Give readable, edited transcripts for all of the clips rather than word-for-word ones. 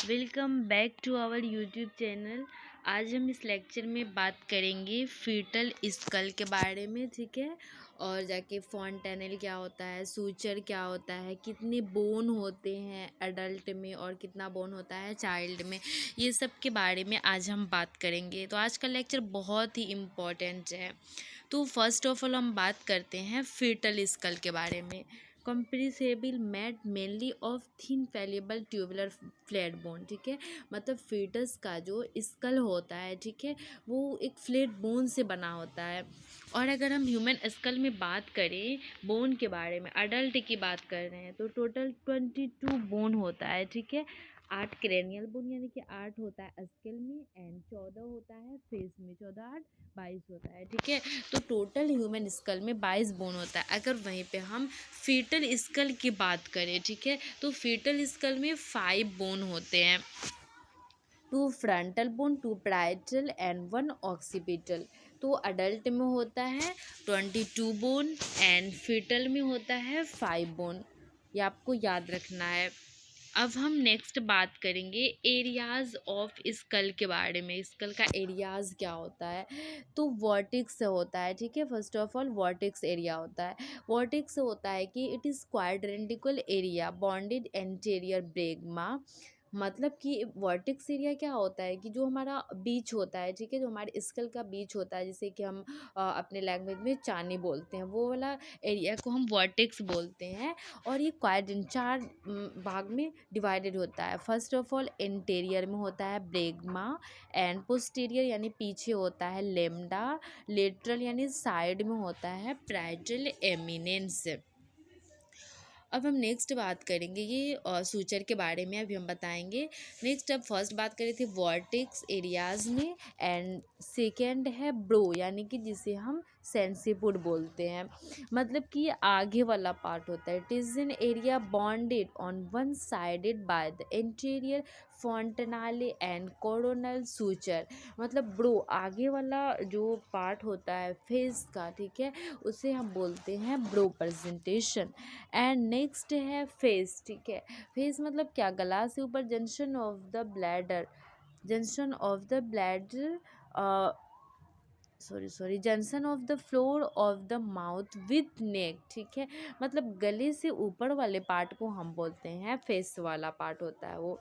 Welcome back to our YouTube channel. आज हम इस लेक्चर में बात करेंगे फीटल स्कल के बारे में, ठीक है। और जाके फॉन्टेनल क्या होता है, सूचर क्या होता है, कितने बोन होते हैं अडल्ट में और कितना बोन होता है चाइल्ड में, ये सब के बारे में आज हम बात करेंगे। तो आज का लेक्चर बहुत ही इम्पोर्टेंट है। तो फर्स्ट ऑफ ऑल हम बात करते हैं फीटल स्कल के बारे में। Compressible made mainly of thin fallible tubular flat bone, ठीक है। मतलब फीटस का जो स्कल होता है, ठीक है, वो एक फ्लैट बोन से बना होता है। और अगर हम ह्यूमन स्कल में बात करें बोन के बारे में, अडल्ट की बात कर रहे हैं, तो टोटल 22 बोन होता है, ठीक है। 8 क्रेनियल बोन यानी कि 8 होता है स्कल में, एंड 14 होता है फेस में। 14 8 22 होता है, ठीक है। तो टोटल ह्यूमन स्कल में 22 बोन होता है। अगर वहीं पे हम फीटल स्कल की बात करें, ठीक है, तो फीटल स्कल में 5 बोन होते हैं। 2 frontal bone, 2 parietal and 1 occipital. तो अडल्ट में होता है 22 बोन एंड फीटल में होता है 5 बोन। ये आपको याद रखना है। अब हम नेक्स्ट बात करेंगे एरियाज ऑफ स्कल के बारे में। स्कल का एरियाज क्या होता है, तो वर्टेक्स होता है, ठीक है। First of all vertex area होता है। वर्टेक्स होता है कि it is quadrantical area bounded anterior bregma. मतलब कि वर्टेक्स एरिया क्या होता है कि जो हमारा बीच होता है, ठीक है, जो हमारे स्कल का बीच होता है, जिसे कि हम अपने लैंग्वेज में चानी बोलते हैं, वो वाला एरिया को हम वर्टेक्स बोलते हैं। और ये क्वाड्रेंट 4 भाग में डिवाइडेड होता है। फर्स्ट ऑफ ऑल इंटीरियर में होता है ब्रेगमा, एंड पोस्टीरियर यानी पीछे होता है लेम्डा, लेटरल यानी साइड में होता है पैराइटल एमिनेंस। अब हम नेक्स्ट बात करेंगे ये सूचर के बारे में अभी हम बताएंगे। नेक्स्ट अब फर्स्ट बात करें थे वर्टेक्स एरियाज में, एंड सेकेंड है ब्रो यानी कि जिसे हम सेंसिपुड बोलते हैं। मतलब कि ये आगे वाला पार्ट होता है। It is an area bounded on one sided by the interior fontanelle and coronal suture. मतलब ब्रो आगे वाला जो पार्ट होता है फेस का, ठीक है, उसे हम बोलते हैं ब्रो प्रेजेंटेशन। एंड नेक्स्ट है फेस, ठीक है। फेस मतलब क्या, गला से ऊपर junction of the bladder, junction of the bladder sorry junction of the floor of the mouth with neck, ठीक है। मतलब गले से ऊपर वाले पार्ट को हम बोलते हैं फेस वाला पार्ट होता है वो।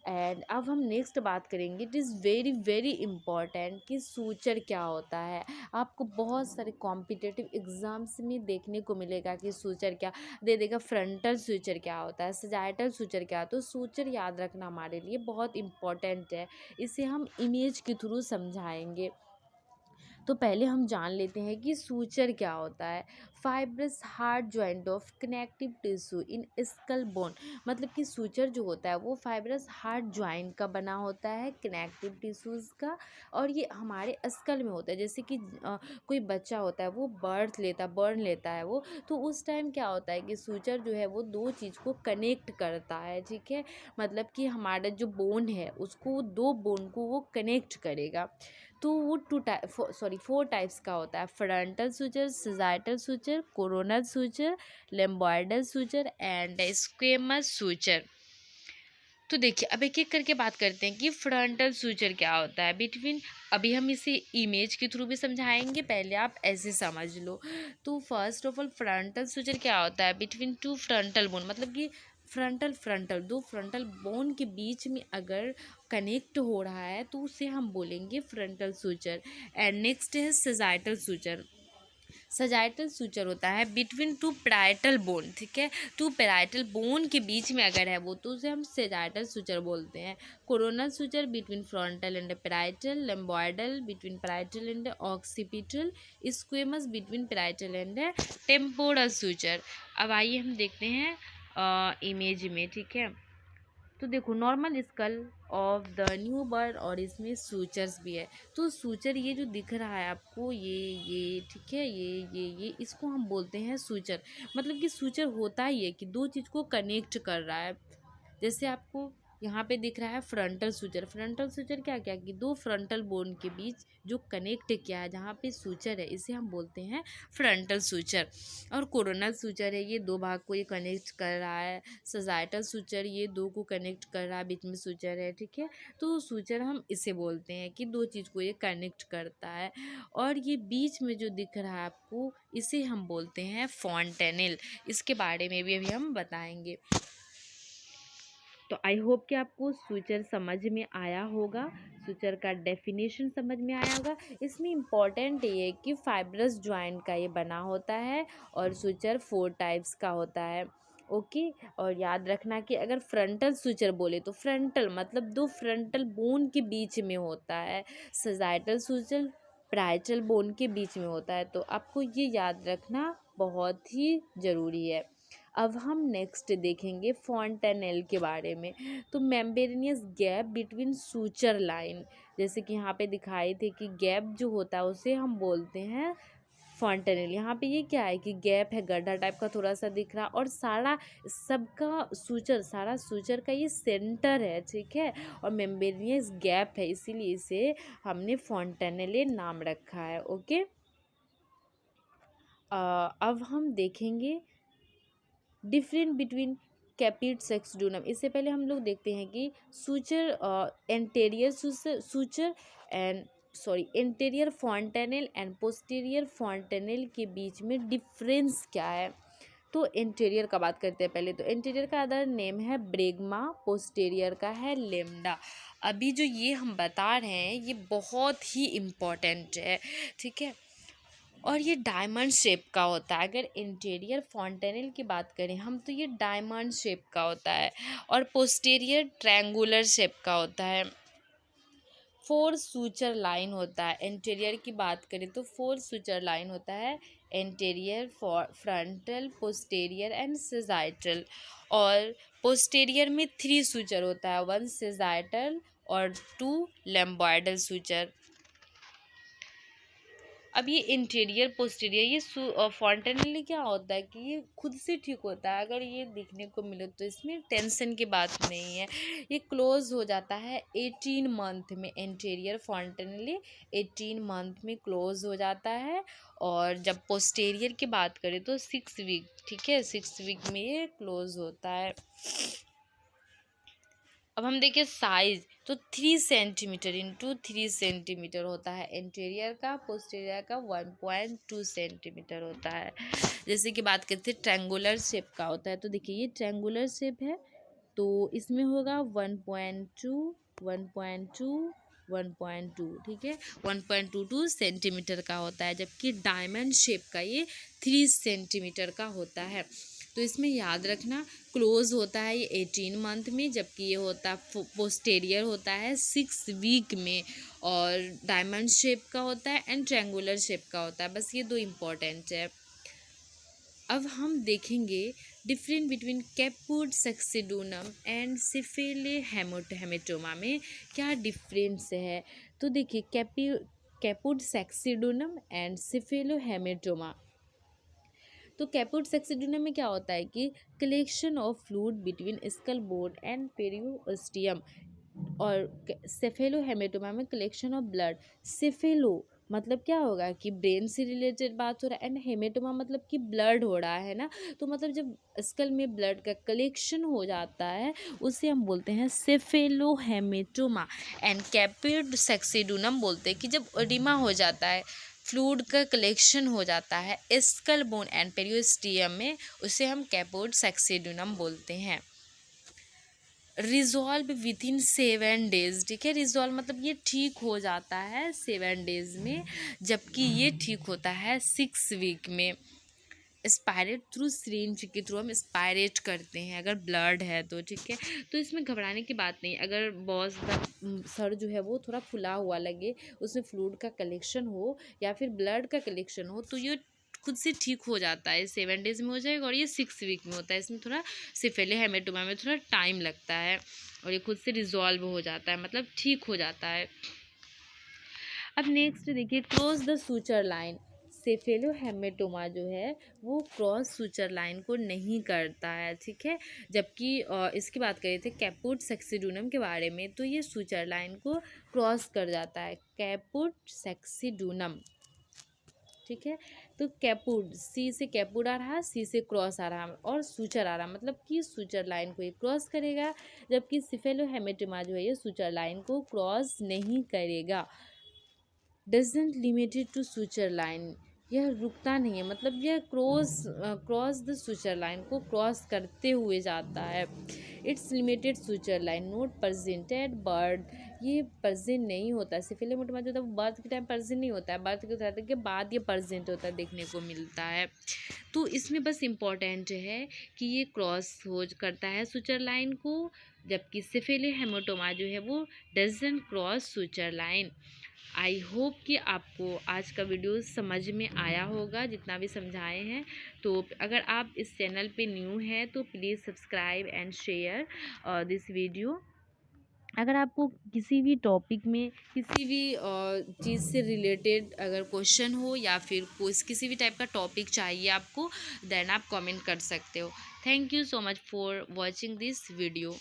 एंड अब हम नेक्स्ट बात करेंगे, it is very very important कि सूचर क्या होता है। आपको बहुत सारे कॉम्पिटिटिव एग्जाम्स में देखने को मिलेगा कि सूचर क्या दे देगा। फ्रंटल सूचर क्या होता है, सजाइटल सूचर क्या, तो सूचर याद रखना हमारे लिए बहुत इंपॉर्टेंट है। इसे हम इमेज के थ्रू समझाएंगे। तो पहले हम जान लेते हैं कि सूचर क्या होता है। Fibrous hard joint of connective tissue in skull bone. मतलब कि सूचर जो होता है वो फाइब्रस हार्ड जॉइंट का बना होता है, कनेक्टिव टिश्यूज़ का। और ये हमारे स्कल में होता है। जैसे कि कोई बच्चा होता है वो बर्न लेता है वो, तो उस टाइम क्या होता है कि सूचर जो है वो दो चीज़ को कनेक्ट करता है, ठीक है। मतलब कि हमारा जो बोन है उसको, दो बोन को वो कनेक्ट करेगा। तो वो 4 टाइप्स का होता है। Frontal suture, sagittal suture, coronal suture, lambdoidal suture and squamous suture. तो देखिए अब एक एक करके बात करते हैं कि फ्रंटल सूचर क्या होता है बिटवीन। अभी हम इसे इमेज के थ्रू भी समझाएंगे, पहले आप ऐसे समझ लो। तो first of all frontal suture क्या होता है बिटवीन 2 फ्रंटल बोन। मतलब कि फ्रंटल फ्रंटल दो फ्रंटल बोन के बीच में अगर कनेक्ट हो रहा है तो उसे हम बोलेंगे फ्रंटल सूचर। एंड नेक्स्ट है सजाइटल सूचर। सजाइटल सूचर होता है बिटवीन 2 पैराइटल बोन, ठीक है। 2 पैराइटल बोन के बीच में अगर है वो, तो उसे हम सजाइटल सूचर बोलते हैं। Coronal suture between frontal and parietal, lambdoidal between parietal and occipital, squamous between parietal and temporal suture. अब आइए हम देखते हैं इमेज में, ठीक है। तो देखो normal skull of the new burn और इसमें सूचर्स भी है। तो सूचर ये जो दिख रहा है आपको, ये ठीक है, ये इसको हम बोलते हैं सूचर। मतलब कि सूचर होता ही है कि दो चीज़ को कनेक्ट कर रहा है। जैसे आपको यहाँ पे दिख रहा है फ्रंटल सूचर। फ्रंटल सूचर क्या क्या कि दो फ्रंटल बोन के बीच जो कनेक्ट किया है, जहाँ पे सूचर है, इसे हम बोलते हैं फ्रंटल सूचर। और कोरोनल सूचर है, ये दो भाग को ये कनेक्ट कर रहा है। सजाइटल सूचर ये दो को कनेक्ट कर रहा है, बीच में सूचर है, ठीक है। तो सूचर हम इसे बोलते हैं कि दो चीज़ को ये कनेक्ट करता है। और ये बीच में जो दिख रहा है आपको, इसे हम बोलते हैं फॉन्टेनिल। इसके बारे में भी अभी हम बताएंगे। तो आई होप कि आपको सूचर समझ में आया होगा, सूचर का डेफिनेशन समझ में आया होगा। इसमें इम्पॉर्टेंट ये है कि फाइब्रस जॉइंट का ये बना होता है और सूचर 4 टाइप्स का होता है। ओके। और याद रखना कि अगर फ्रंटल सूचर बोले तो फ्रंटल मतलब दो फ्रंटल बोन के बीच में होता है। सजाइटल सूचर पैराइटल बोन के बीच में होता है। तो आपको ये याद रखना बहुत ही ज़रूरी है। अब हम नेक्स्ट देखेंगे फॉन्टेनेल के बारे में। तो membranosus gap between suture line, जैसे कि यहाँ पे दिखाई थे कि गैप जो होता है उसे हम बोलते हैं फॉन्टेनेल। यहाँ पे ये क्या है कि गैप है, गड्ढा टाइप का थोड़ा सा दिख रहा, और सारा सबका सूचर, सारा सूचर का ये सेंटर है, ठीक है। और मेम्ब्रेनियस गैप है, इसीलिए इसे हमने फॉन्टेनेले नाम रखा है। ओके। अब हम देखेंगे डिफरेंट बिटवीन कैपिड सेक्सडूनम। इससे पहले हम लोग देखते हैं कि suture anterior suture and anterior fontanelle and posterior fontanelle के बीच में डिफरेंस क्या है। तो एंटेरियर का बात करते हैं पहले। तो एंटेरियर का अदर नेम है ब्रेगमा, पोस्टीरियर का है लेमडा। अभी जो ये हम बता रहे हैं ये बहुत ही इम्पोर्टेंट है, ठीक है। और ये डायमंड शेप का होता है। अगर इंटीरियर फॉन्टेनिल की बात करें हम तो ये डायमंड शेप का होता है, और पोस्टीरियर ट्रायंगुलर शेप का होता है। 4 सूचर लाइन होता है। इंटीरियर की बात करें तो 4 सूचर लाइन होता है, interior, frontal, posterior and sagittal. और पोस्टीरियर में 3 सूचर होता है, 1 सेजाइटल और 2 लैम्बॉइडल सूचर। अब ये इंटीरियर पोस्टीरियर ये फॉन्टेनली क्या होता है कि ये खुद से ठीक होता है। अगर ये देखने को मिले तो इसमें टेंशन की बात नहीं है। ये क्लोज हो जाता है 18 मंथ में। इंटीरियर फॉन्टेनली 18 मंथ में क्लोज हो जाता है। और जब पोस्टीरियर की बात करें तो 6 वीक, ठीक है, 6 वीक में ये क्लोज होता है। अब हम देखें साइज, तो 3 सेंटीमीटर इंटू 3 सेंटीमीटर होता है इंटीरियर का। पोस्टीरियर का 1.2 सेंटीमीटर होता है। जैसे कि बात करते हैं ट्रायंगुलर शेप का होता है, तो देखिए ये ट्रायंगुलर शेप है, तो इसमें होगा 1.2 1.2 1.2, ठीक है, 1.22 सेंटीमीटर का होता है। जबकि डायमंड शेप का ये 3 सेंटीमीटर का होता है। तो इसमें याद रखना क्लोज होता है ये 18 मंथ में, जबकि ये होता है पोस्टेरियर होता है 6 वीक में, और डायमंड शेप का होता है एंड ट्रायंगुलर शेप का होता है। बस ये दो इम्पॉर्टेंट है। अब हम देखेंगे डिफरेंट बिटवीन कैपुड सेक्सिडूनम एंड सिफेले हेमेटोमा में क्या डिफरेंस है। तो देखिए कैपुड सेक्सिडूनम एंड सिफेलो हेमेटोमा। तो कैपुड सेक्सिडूनम में क्या होता है कि collection of fluid between skull bone and periosteum, और सेफेलो हेमेटोमा में कलेक्शन ऑफ ब्लड। सेफेलो मतलब क्या होगा कि ब्रेन से रिलेटेड बात हो रहा है, एंड हेमेटोमा मतलब कि ब्लड हो रहा है ना। तो मतलब जब स्कल में ब्लड का कलेक्शन हो जाता है उसे हम बोलते हैं सेफेलो हेमेटोमा। एंड कैपुड सेक्सिडूनम बोलते हैं कि जब ओडिमा हो जाता है, फ्लूइड का कलेक्शन हो जाता है स्कल बोन एंड पेरियोस्टियम में, उसे हम कैपुड सेक्सिडूनम बोलते हैं। रिजॉल्व विद इन 7 डेज, ठीक है। रिजॉल्व मतलब ये ठीक हो जाता है 7 डेज में, जबकि ये ठीक होता है 6 वीक में। स्पायरेट थ्रू सिरिंज के थ्रू हम स्पायरेट करते हैं अगर ब्लड है तो, ठीक है। तो इसमें घबराने की बात नहीं। अगर बॉस का सर जो है वो थोड़ा फुला हुआ लगे, उसमें फ्लूइड का कलेक्शन हो या फिर ब्लड का कलेक्शन हो, तो ये खुद से ठीक हो जाता है। 7 डेज में हो जाएगा, और ये 6 वीक में होता है। इसमें थोड़ा सिफेले हेमेटोमा में थोड़ा टाइम लगता है, और ये खुद से रिजॉल्व हो जाता है, मतलब ठीक हो जाता है। अब नेक्स्ट देखिए क्लोज द सूचर लाइन। सेफेलोहेमेटोमा जो है वो क्रॉस सूचर लाइन को नहीं करता है, ठीक है। जबकि इसकी बात करें थे कैपुट सेक्सिडूनम के बारे में, तो ये सूचर लाइन को क्रॉस कर जाता है, कैपुट सेक्सिडूनम, ठीक है। तो कैपुड, सी से कैपुड आ रहा, सी से क्रॉस आ रहा और सूचर आ रहा, मतलब कि सूचर लाइन को ये क्रॉस करेगा, जबकि सेफेलोहेमेटोमा जो है ये सूचर लाइन को क्रॉस नहीं करेगा। Doesn't limited to suture line, यह रुकता नहीं है, मतलब यह क्रॉस द सूचर लाइन को क्रॉस करते हुए जाता है। It's limited suture line not present at birth, ये प्रेजेंट नहीं होता है। सेफेलोहेमेटोमा जो होता है वो बर्थ के टाइम प्रेजेंट नहीं होता है, बर्थ के बाद ये प्रेजेंट होता है, देखने को मिलता है। तो इसमें बस इम्पॉर्टेंट है कि ये क्रॉस हो करता है सूचर लाइन को, जबकि सेफेलोहेमेटोमा जो है वो doesn't cross suture line. I hope कि आपको आज का वीडियो समझ में आया होगा, जितना भी समझाए हैं। तो अगर आप इस चैनल पे न्यू हैं तो please subscribe and share this video. अगर आपको किसी भी टॉपिक में किसी भी चीज़ से रिलेटेड अगर क्वेश्चन हो या फिर किसी भी टाइप का टॉपिक चाहिए आपको, देन आप कमेंट कर सकते हो। Thank you so much for watching this video.